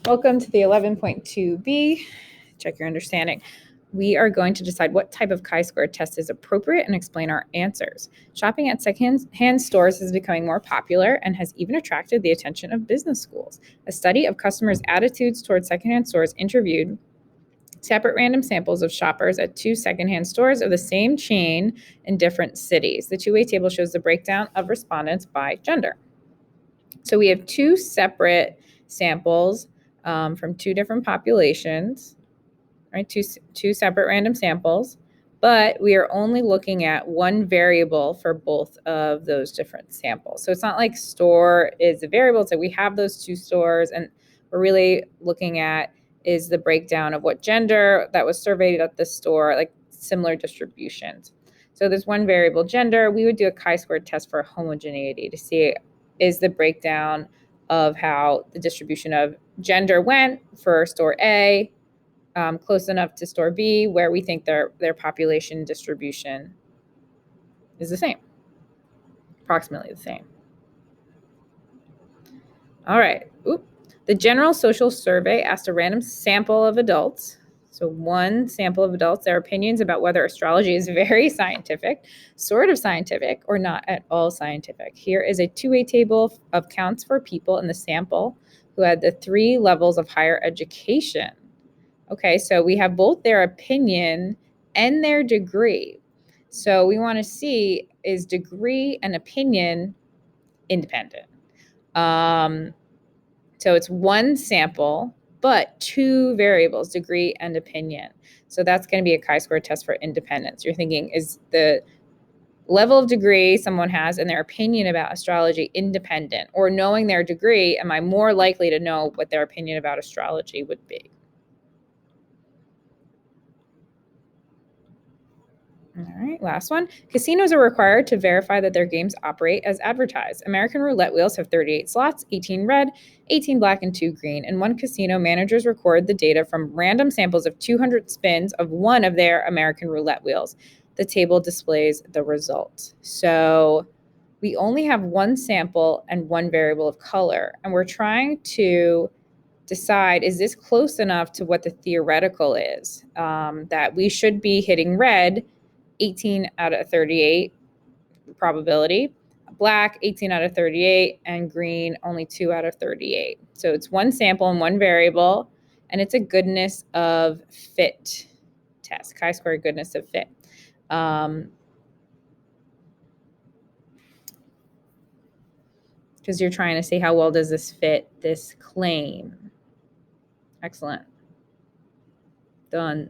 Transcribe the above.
Welcome to the 11.2b. Check your understanding. We are going to decide what type of chi-square test is appropriate and explain our answers. Shopping at second-hand stores is becoming more popular and has even attracted the attention of business schools. A study of customers' attitudes towards secondhand stores interviewed separate random samples of shoppers at two secondhand stores of the same chain in different cities. The two-way table shows the breakdown of respondents by gender. So we have two separate samples from two different populations, right? Two separate random samples, but we are only looking at one variable for both of those different samples. So it's not like store is a variable. So we have those two stores, and we're really looking at is the breakdown of what gender that was surveyed at the store, like similar distributions. So there's one variable, gender. We would do a chi-square test for homogeneity to see is the breakdown of how the distribution of gender went for store A, close enough to store B, where we think their population distribution is the same, approximately the same. All right. The General Social Survey asked a random sample of adults, so one sample of adults, their opinions about whether astrology is very scientific, sort of scientific, or not at all scientific. Here is a two-way table of counts for people in the sample who had the three levels of higher education. Okay, so we have both their opinion and their degree. So we want to see, is degree and opinion independent? So it's one sample, but two variables, degree and opinion. So that's going to be a chi-square test for independence. You're thinking, is the level of degree someone has and their opinion about astrology independent? Or knowing their degree, am I more likely to know what their opinion about astrology would be? All right, last one. Casinos are required to verify that their games operate as advertised. American roulette wheels have 38 slots, 18 red, 18 black, and 2 green. In one casino, managers record the data from random samples of 200 spins of one of their American roulette wheels. The table displays the result. So we only have one sample and one variable of color, and we're trying to decide, is this close enough to what the theoretical is, that we should be hitting red 18 out of 38 probability, black 18 out of 38, and green only 2 out of 38. So it's one sample and one variable, and it's a goodness of fit test, chi-square goodness of fit. Because you're trying to see how well does this fit this claim. Excellent. Done.